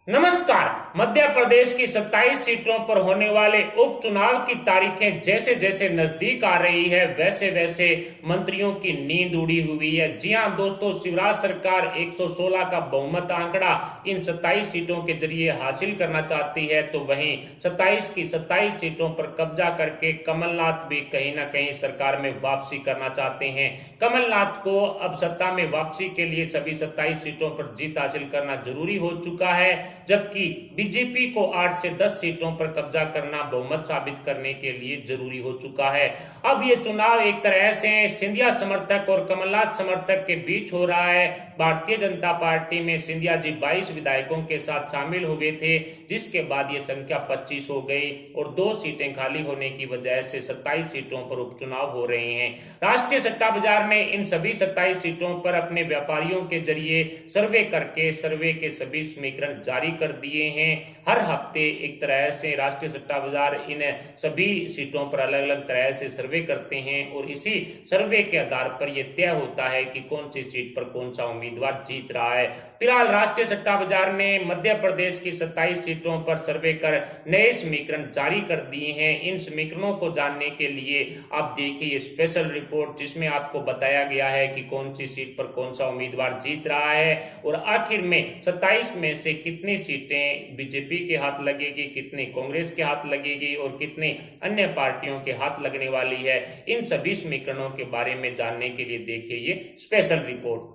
नमस्कार। मध्य प्रदेश की 27 सीटों पर होने वाले उपचुनाव की तारीखें जैसे जैसे नजदीक आ रही है वैसे वैसे मंत्रियों की नींद उड़ी हुई है। जी हां दोस्तों, शिवराज सरकार 116 का बहुमत आंकड़ा इन 27 सीटों के जरिए हासिल करना चाहती है, तो वहीं 27 की 27 सीटों पर कब्जा करके कमलनाथ भी कहीं ना कहीं सरकार में वापसी करना चाहते हैं। कमलनाथ को अब सत्ता में वापसी के लिए सभी 27 सीटों पर जीत हासिल करना जरूरी हो चुका है, जबकि बीजेपी को 8 से 10 सीटों पर कब्जा करना बहुमत साबित करने के लिए जरूरी हो चुका है। अब ये चुनाव एक तरह से सिंधिया समर्थक और कमलनाथ समर्थक के बीच हो रहा है। भारतीय जनता पार्टी में सिंधिया जी 22 विधायकों के साथ शामिल हो गए थे, जिसके बाद ये संख्या 25 हो गई और 2 सीटें खाली होने की वजह से 27 सीटों पर उपचुनाव हो रहे हैं। राष्ट्रीय सट्टा बाजार ने इन सभी 27 सीटों पर अपने व्यापारियों के जरिए सर्वे करके सर्वे के सभी समीकरण जारी कर दिए हैं। हर हफ्ते एक तरह से राष्ट्रीय सट्टा बाजार इन सभी सीटों पर अलग अलग तरह से सर्वे करते हैं और इसी सर्वे के आधार पर यह तय होता है कि कौन सी सीट पर कौन सा उम्मीदवार जीत रहा है। फिलहाल राष्ट्रीय सट्टा बाजार ने मध्य प्रदेश की 27 सीटों पर सर्वे कर नए समीकरण जारी कर दिए हैं। इन समीकरणों को जानने के लिए आप देखिए ये स्पेशल रिपोर्ट, जिसमें आपको बताया गया है कि कौन सी सीट पर कौन सा उम्मीदवार जीत रहा है और आखिर में 27 में से कितनी सीटें बीजेपी के हाथ लगेगी, कितनी कांग्रेस के हाथ लगेगी और कितने अन्य पार्टियों के हाथ लगने वाली है। इन सभी समीकरणों के बारे में जानने के लिए देखिए ये स्पेशल रिपोर्ट।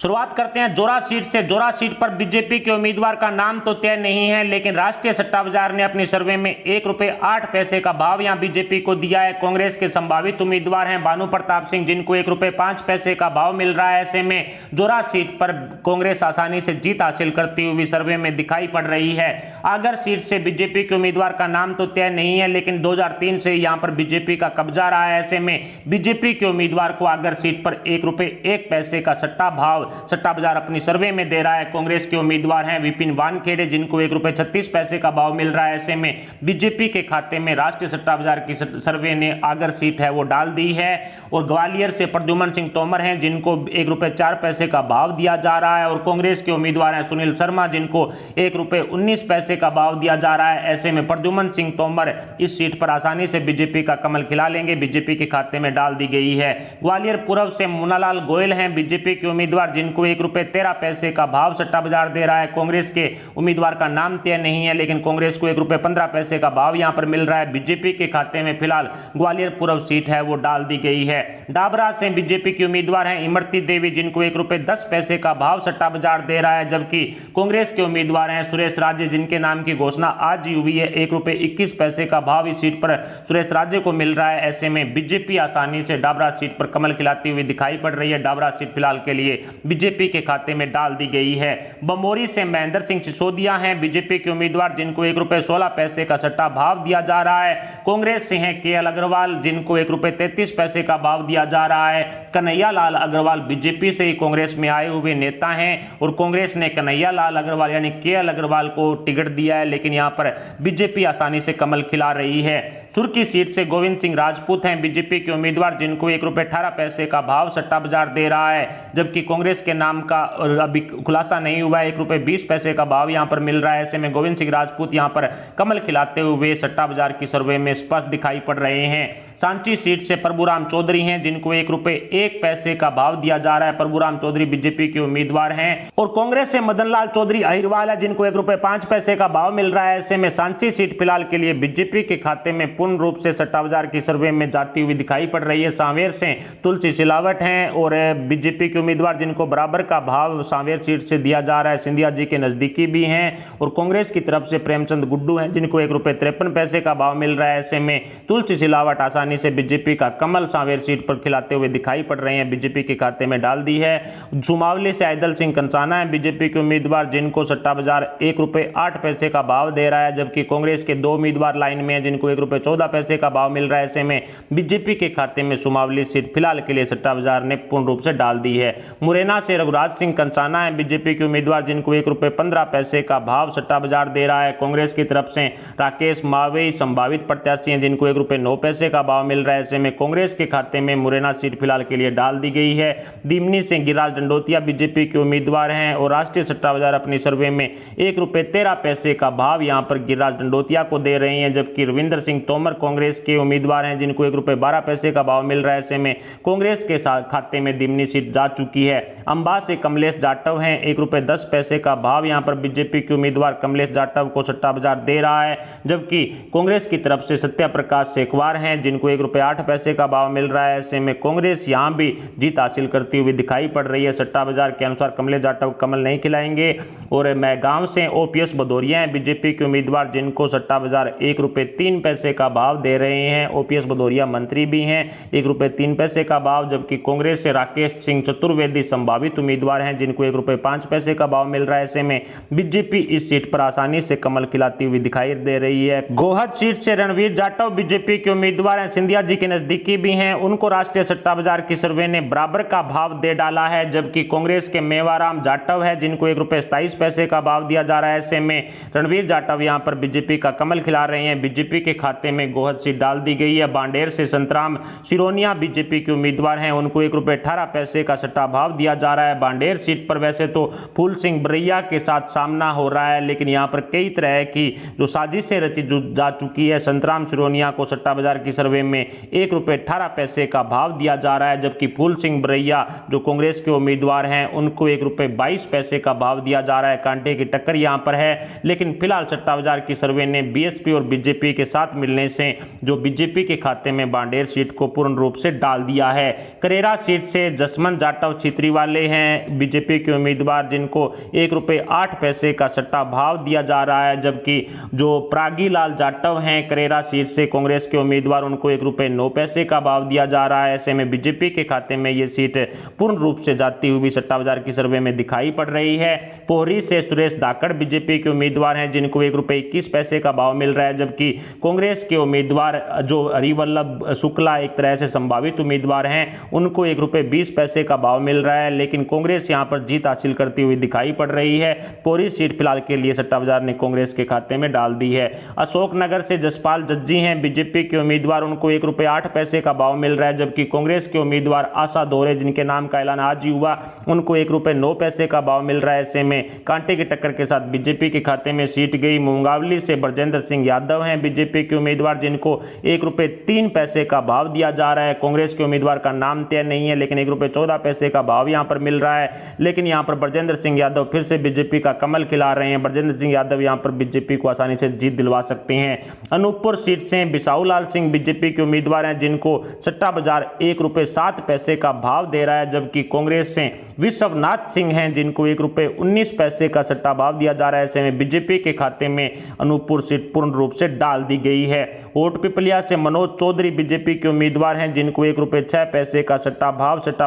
शुरुआत करते हैं जोरा सीट से। जोरा सीट पर बीजेपी के उम्मीदवार का नाम तो तय नहीं है, लेकिन राष्ट्रीय सट्टा बाजार ने अपनी सर्वे में ₹1.08 का भाव यहां बीजेपी को दिया है। कांग्रेस के संभावित उम्मीदवार हैं भानु प्रताप सिंह, जिनको ₹1.05 का भाव मिल रहा है। ऐसे में जोरा सीट पर कांग्रेस आसानी से जीत हासिल करती हुई सर्वे में दिखाई पड़ रही है। आगर सीट से बीजेपी के उम्मीदवार का नाम तो तय नहीं है, लेकिन 2003 से यहां पर बीजेपी का कब्जा रहा है। ऐसे में बीजेपी के उम्मीदवार को आगर सीट पर ₹1.01 का सट्टा बाजार अपनी सर्वे में दे रहा है। कांग्रेस के उम्मीदवार हैं विपिन वानखेड़े, जिनको ₹1.36 का भाव मिल रहा है। ऐसे में बीजेपी के खाते में राष्ट्रीय सट्टा बाजार की सर्वे ने आगर सीट है वो डाल दी है। और ग्वालियर से प्रद्युमन सिंह तोमर हैं, जिनको ₹1.04 का भाव दिया जा रहा है। और कांग्रेस के उम्मीदवार हैं सुनील शर्मा, जिनको ₹1.19 का भाव दिया जा रहा है। ऐसे में प्रद्युमन सिंह तोमर इस सीट पर आसानी से बीजेपी का कमल खिला लेंगे, बीजेपी के खाते में डाल दी गई है। ग्वालियर पूर्व से मुन्नालाल गोयल हैं बीजेपी के उम्मीदवार, जिनको ₹1.13 का भाव सट्टा बाजार दे रहा है। कांग्रेस के उम्मीदवार का नाम तय नहीं है, लेकिन कांग्रेस को ₹1.15 का भाव यहां पर मिल रहा है। बीजेपी के खाते में फिलहाल ग्वालियर पूर्व सीट है वो डाल दी गई है। डाबरा से बीजेपी की उम्मीदवार हैं इमरती देवी, जिनको ₹1.10 का भाव सट्टा बाजार दे रहा है, जबकि कांग्रेस के उम्मीदवार हैं सुरेश राज्य, जिनके नाम की घोषणा आज ही हुई है। ₹1.21 का भाव इस सीट पर सुरेश राज्य को मिल रहा है। ऐसे में बीजेपी आसानी से डाबरा सीट पर कमल खिलाती हुई दिखाई पड़ रही है। डाबरा सीट फिलहाल के लिए बीजेपी के खाते में डाल दी गई है। बमोरी से महेंद्र सिंह सिसोदिया हैं बीजेपी के उम्मीदवार, जिनको ₹1.16 का सट्टा भाव दिया जा रहा है। कांग्रेस से हैं केएल अग्रवाल, जिनको ₹1.33 का भाव दिया जा रहा है। कन्हैया लाल अग्रवाल बीजेपी से ही कांग्रेस में आए हुए नेता हैं और कांग्रेस ने कन्हैया लाल अग्रवाल यानी केएल अग्रवाल को टिकट दिया है, लेकिन यहां पर बीजेपी आसानी से कमल खिला रही है। सुर्खी सीट से गोविंद सिंह राजपूत हैं बीजेपी के उम्मीदवार, जिनको ₹1.18 का भाव सट्टा बाजार दे रहा है, जबकि कांग्रेस के नाम का अभी खुलासा नहीं हुआ है। ₹1.20 का भाव यहां पर मिल रहा है। ऐसे में गोविंद सिंह राजपूत यहां पर कमल खिलाते हुए सट्टा बाजार की सर्वे में स्पष्ट दिखाई पड़ रहे हैं। सांची सीट से प्रभुराम चौधरी हैं, जिनको ₹1 का भाव दिया जा रहा है। प्रभुराम चौधरी बीजेपी के उम्मीदवार हैं। और कांग्रेस से मदन लाल चौधरी अहिरवाल है, जिनको ₹1.05 का भाव मिल रहा है। ऐसे में सांची सीट फिलहाल के लिए बीजेपी के खाते में पूर्ण रूप से सट्टा बाजार की सर्वे में जाती हुई दिखाई पड़ रही है। सांवेर से तुलसी सिलावट हैं और बीजेपी के उम्मीदवार, जिनको बराबर का भाव सांवेर सीट से दिया जा रहा है, सिंधिया जी के नजदीकी भी हैं। और कांग्रेस की तरफ से प्रेमचंद गुड्डू हैं, जिनको ₹1.53 का भाव मिल रहा है। ऐसे में तुलसी सिलावट आसानी से बीजेपी का कमल सांवेर सीट पर खिलाते हुए दिखाई पड़ रहे हैं, बीजेपी के खाते में डाल दी है। सुमावली से ऐदल सिंह कंसाना है बीजेपी के उम्मीदवार, जिनको सट्टा बाजार ₹1.08 का भाव दे रहा है, जबकि कांग्रेस के 2 उम्मीदवार लाइन में हैं, जिनको ₹1.14 का भाव मिल रहा है। ऐसे में बीजेपी के खाते में सुमावली सीट फिलहाल के लिए सट्टा बाजार ने पूर्ण रूप से डाल दी है। मुरैना से रघुराज सिंह कंसाना है बीजेपी के उम्मीदवार, जिनको ₹1.15 का भाव सट्टा बाजार दे रहा है। कांग्रेस की तरफ से राकेश मावई संभावित प्रत्याशी हैं, जिनको ₹1.09 का भाव मिल रहा है। ऐसे में कांग्रेस के खाते खाते में मुरैना सीट फिलहाल के लिए डाल दी गई है। दिमनी से गिरिराज दंडोतिया बीजेपी के उम्मीदवार हैं और राष्ट्रीय सट्टा बाजार अपनी सर्वे में ₹1.13 का भाव यहां पर गिरिराज दंडोतिया को दे रही हैं, जबकि रविंद्र सिंह तोमर कांग्रेस के उम्मीदवार हैं जिनको ₹1.12 का भाव मिल रहा है। ऐसे में कांग्रेस के खाते में दिमनी सीट जा चुकी है। अंबा से कमलेश जाटव हैं, ₹1.10 का भाव यहां पर बीजेपी के उम्मीदवार कमलेश जाटव को सट्टा बाजार दे रहा है, जबकि कांग्रेस की तरफ से सत्या प्रकाश सेखवार हैं जिनको ₹1.08 का भाव मिल रहा है। ऐसे में कांग्रेस यहां भी जीत हासिल करती हुई दिखाई पड़ रही है। सट्टा बाजार के अनुसार कमलेश जाटव कमल नहीं खिलाएंगे। और मैगांव से ओपीएस भदौरिया हैं बीजेपी के उम्मीदवार जिनको सट्टा बाजार ₹1.03 का भाव दे रहे हैं। ओपीएस भदौरिया मंत्री भी हैं, ₹1.03 का भाव, जबकि कांग्रेस से राकेश सिंह चतुर्वेदी संभावित उम्मीदवार हैं जिनको ₹1.05 का भाव मिल रहा है। ऐसे में बीजेपी इस सीट पर आसानी से कमल खिलाती हुई दिखाई दे रही है। गोहद सीट से रणवीर जाटव बीजेपी के उम्मीदवार हैं, सिंधिया जी के नजदीकी भी हैं, उनको राष्ट्रीय सट्टा बाजार की सर्वे ने बराबर का भाव दे डाला है, जबकि कांग्रेस के मेवाराम जाटव है जिनको ₹1.27 का भाव दिया जा रहा है। ऐसे में रणवीर जाटव यहां पर बीजेपी का कमल खिला रहे हैं। बीजेपी के खाते में गोहद सीट डाल दी गई है। बांडेर से संतराम सिरोनिया बीजेपी के उम्मीदवार हैं, उनको ₹1.18 का सट्टा भाव दिया जा रहा है। बांडेर सीट पर वैसे तो फूल सिंह बरैया के साथ सामना हो रहा है, लेकिन यहां पर कई तरह की जो साजिशें रची जा चुकी है। संतराम सिरोनिया को सट्टा बाजार की सर्वे में ₹1.18 का भाव दिया जा रहा है, जबकि फूल सिंह बरैया जो कांग्रेस के उम्मीदवार हैं उनको ₹1.22 का भाव दिया जा रहा है। कांटे की टक्कर यहां पर है, लेकिन फिलहाल सट्टा बाजार की सर्वे ने बीएसपी और बीजेपी के साथ मिलने से जो बीजेपी के खाते में बांडेर सीट को पूर्ण रूप से डाल दिया है। करेरा सीट से जसवंत जाटव छितरी वाले हैं बीजेपी के उम्मीदवार जिनको ₹1.08 का सट्टा भाव दिया जा रहा है, जबकि जो प्रागीलाल जाटव हैं करेरा सीट से कांग्रेस के उम्मीदवार उनको ₹1.09 का भाव दिया जा रहा है। ऐसे में बीजेपी के खाते में ये सीट पूर्ण रूप से जाती हुई सट्टा बाजार की सर्वे में दिखाई पड़ रही है। पोहरी से सुरेश धाकड़ बीजेपी के उम्मीदवार हैं जिनको ₹1.21 का भाव मिल रहा है, जबकि कांग्रेस के उम्मीदवार जो हरिवल्लभ शुक्ला एक तरह से संभावित उम्मीदवार हैं उनको ₹1.20 का भाव मिल रहा है, लेकिन कांग्रेस यहां पर जीत हासिल करती हुई दिखाई पड़ रही है। पोहरी सीट फिलहाल के लिए सट्टा बाजार ने कांग्रेस के खाते में डाल दी है। अशोकनगर से जसपाल जज्जी हैं बीजेपी के उम्मीदवार, उनको ₹1.08 का भाव मिल रहा है, जबकि कांग्रेस के उम्मीदवार आशा दोहरे जिनके नाम का ऐलान आज ही हुआ उनको ₹1.09 का भाव मिल रहा है। ऐसे में कांटे की टक्कर के साथ बीजेपी के खाते में सीट गई। मुंगावली से ब्रजेंद्र सिंह यादव हैं बीजेपी के उम्मीदवार जिनको ₹1.03 का भाव दिया जा रहा है। कांग्रेस के उम्मीदवार का नाम तय नहीं है, लेकिन ₹1.14 का भाव यहां पर मिल रहा है। लेकिन यहां पर ब्रजेंद्र सिंह यादव फिर से बीजेपी का कमल खिला रहे हैं। ब्रजेंद्र सिंह यादव यहां पर बीजेपी को आसानी से जीत दिलवा सकते हैं। अनूपपुर सीट से बिसाऊ लाल सिंह बीजेपी के उम्मीदवार हैं जिनको सट्टा बाजार ₹1.07 का भाव दे रहा है, जबकि कांग्रेस से विश्वनाथ सिंह हैं जिनको ₹1.19 का सट्टा भाव दिया जा रहा है। ऐसे में बीजेपी के खाते में अनूपपुर सीट पूर्ण रूप से डाल दी गई है। ओट पिपलिया से मनोज चौधरी बीजेपी के उम्मीदवार हैं जिनको ₹1.06 का सट्टा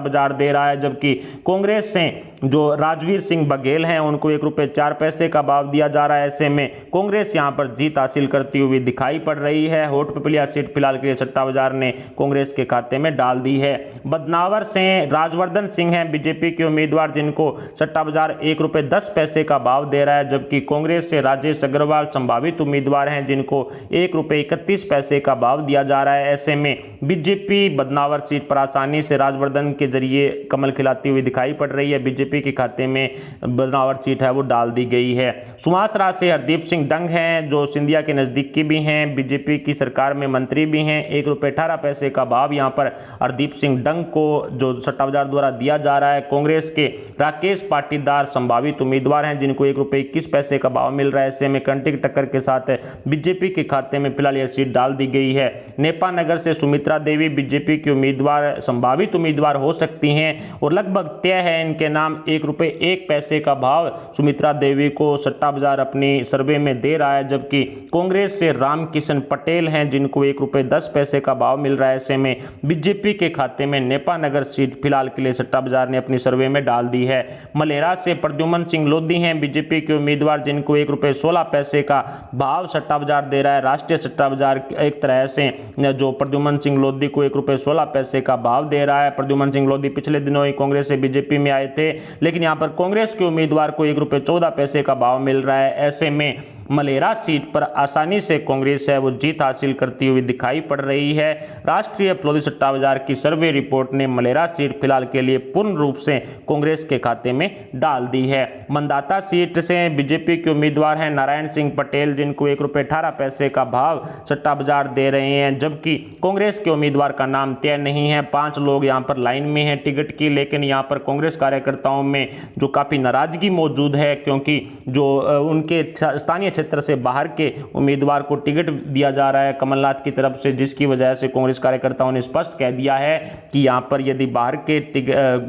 बाजार दे रहा है, जबकि कांग्रेस से जो राजवीर सिंह बघेल हैं उनको ₹1.04 का भाव दिया जा रहा है। ऐसे में कांग्रेस यहां पर जीत हासिल करती हुई दिखाई पड़ रही है। होट पिपलिया सीट फिलहाल के लिए सट्टा बाजार ने कांग्रेस के खाते में डाल दी है। बदनावर से राजवर्धन सिंह हैं बीजेपी के उम्मीदवार जिनको सट्टा बाजार ₹1.10 का भाव दे रहा है, जबकि कांग्रेस से राजेश अग्रवाल संभावित उम्मीदवार हैं जिनको ₹1.31 का भाव दिया जा रहा है। ऐसे में बीजेपी बदनावर सीट पर आसानी से राजवर्धन के जरिए कमल खिलाती हुई दिखाई पड़ रही है। बीजेपी के खाते में बदनावर सीट है वो डाल दी गई है। सुमासरा से हरदीप सिंह डंग हैं जो सिंधिया के नज़दीकी भी हैं, बीजेपी की सरकार में मंत्री भी हैं। ₹1.18 का भाव यहां पर हरदीप सिंह डंग को जो सट्टा बाजार द्वारा दिया जा रहा है। कांग्रेस के राकेश पाटीदार संभावित उम्मीदवार हैं जिनको ₹1.21 का भाव मिल रहा है। ऐसे में कंटे की टक्कर के साथ बीजेपी के खाते में फिलहाल यह सीट डाल दी गई है। नेपा नगर से सुमित्रा देवी बीजेपी की उम्मीदवार संभावित उम्मीदवार हो सकती हैं और लगभग तय है इनके नाम। ₹1 का भाव सुमित्रा देवी को सट्टा बाजार अपनी सर्वे में दे रहा है, जबकि कांग्रेस से रामकिशन पटेल हैं जिनको ₹1.10 का भाव मिल रहा है। ऐसे में बीजेपी के खाते में नेपा नगर सीट फिलहाल के लिए सट्टा बाजार ने अपनी सर्वे में डाल दी है। मलेरा से प्रद्युमन सिंह लोधी हैं बीजेपी के उम्मीदवार जिनको ₹1.16 का भाव सट्टा बाजार दे रहा है। राष्ट्रीय सट्टा बाजार एक तरह से जो प्रद्युमन सिंह लोधी को ₹1.16 का भाव दे रहा है। प्रद्युमन सिंह लोधी पिछले दिनों ही कांग्रेस से बीजेपी में आए थे, लेकिन यहां पर कांग्रेस के उम्मीदवार को ₹1.14 का भाव मिल रहा है। ऐसे में मलेरा सीट पर आसानी से कांग्रेस है वो जीत हासिल करती हुई दिखाई पड़ रही है। राष्ट्रीय फरोजी सट्टा बाजार की सर्वे रिपोर्ट ने मलेरा सीट फिलहाल के लिए पूर्ण रूप से कांग्रेस के खाते में डाल दी है। मंदाता सीट से बीजेपी के उम्मीदवार हैं नारायण सिंह पटेल, जिनको 1 रुपये 18 पैसे का भाव सट्टा बाजार दे रहे हैं, जबकि कांग्रेस के उम्मीदवार का नाम तय नहीं है। 5 लोग यहां पर लाइन में हैं टिकट की, लेकिन यहां पर कांग्रेस कार्यकर्ताओं में जो काफ़ी नाराजगी मौजूद है, क्योंकि जो उनके स्थानीय क्षेत्र से बाहर के उम्मीदवार को टिकट दिया जा रहा है कमलनाथ की तरफ से, जिसकी वजह से कांग्रेस कार्यकर्ताओं ने स्पष्ट कह दिया है कि यहां पर यदि बाहर के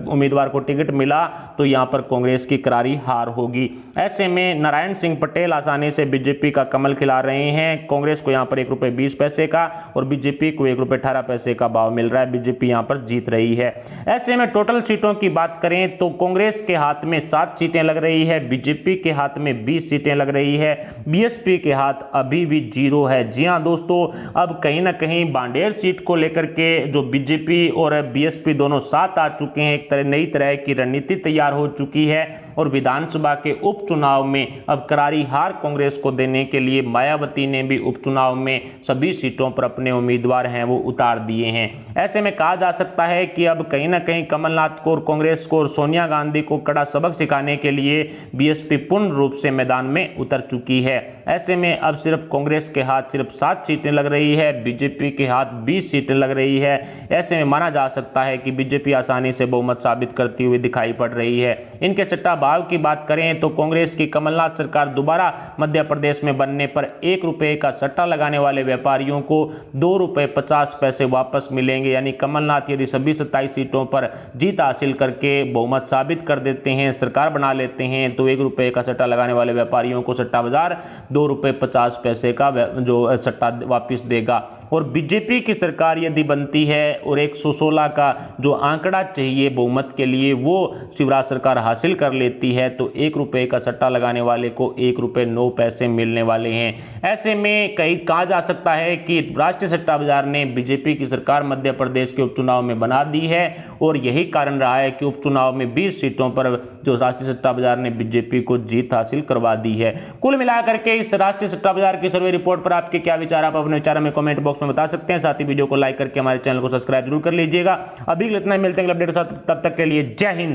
उम्मीदवार को टिकट मिला तो यहां पर कांग्रेस की करारी हार होगी। ऐसे में नारायण सिंह पटेल आसानी से बीजेपी का कमल खिला रहे हैं। कांग्रेस को यहां पर 1 रुपये 20 पैसे का और बीजेपी को 1 रुपये 18 पैसे का भाव मिल रहा है। बीजेपी यहां पर जीत रही है। ऐसे में टोटल सीटों की बात करें तो कांग्रेस के हाथ में 7 सीटें लग रही है, बीजेपी के हाथ में 20 सीटें लग रही है, बीएसपी के हाथ अभी भी 0 है। जी हां दोस्तों, अब कहीं ना कहीं बांडेर सीट को लेकर के जो बीजेपी और बीएसपी दोनों साथ आ चुके हैं, एक नई तरह की रणनीति तैयार हो चुकी है और विधानसभा के उपचुनाव में अब करारी हार कांग्रेस को देने के लिए मायावती ने भी उपचुनाव में सभी सीटों पर अपने उम्मीदवार हैं वो उतार दिए हैं। ऐसे में कहा जा सकता है कि अब कहीं ना कहीं कमलनाथ को और कांग्रेस को और सोनिया गांधी को कड़ा सबक सिखाने के लिए बीएसपी पूर्ण रूप से मैदान में उतर चुकी है। ऐसे में अब सिर्फ कांग्रेस के हाथ सिर्फ 7 सीटें लग रही है, बीजेपी के हाथ 20 सीटें लग रही है। ऐसे में माना जा सकता है कि बीजेपी आसानी से बहुमत साबित करती हुई दिखाई पड़ रही है। इनके सट्टा भाव की बात करें तो कांग्रेस की कमलनाथ सरकार दोबारा मध्य प्रदेश में बनने पर 1 रुपये का सट्टा लगाने वाले व्यापारियों को 2 रुपये 50 पैसे वापस मिलेंगे। यानी कमलनाथ यदि सभी 27 सीटों पर जीत हासिल करके बहुमत साबित कर देते हैं, सरकार बना लेते हैं, तो 1 रुपये का सट्टा लगाने वाले व्यापारियों को सट्टा बाजार 2 रुपये 50 पैसे का जो सट्टा वापस देगा। और बीजेपी की सरकार यदि बनती है और 116 का जो आंकड़ा चाहिए बहुमत के लिए वो शिवराज सरकार हासिल कर लेती है, तो 1 रुपये का सट्टा लगाने वाले को 1 रुपये 9 पैसे मिलने वाले हैं। ऐसे में कहीं कहा जा सकता है कि राष्ट्रीय सट्टा बाजार ने बीजेपी की सरकार मध्य प्रदेश के उपचुनाव में बना दी है और यही कारण रहा है कि उपचुनाव में 20 सीटों पर जो राष्ट्रीय सट्टा बाजार ने बीजेपी को जीत हासिल करवा दी है। कुल मिलाकर के इस राष्ट्रीय सट्टा बाजार की सर्वे रिपोर्ट पर आपके क्या विचार, आप अपने विचार में कमेंट बॉक्स में बता सकते हैं। साथ ही वीडियो को लाइक करके हमारे चैनल को सब्सक्राइब जरूर कर लीजिएगा। अभी इतना मिलते हैं अपडेट के साथ, तब तक के लिए जय हिंद।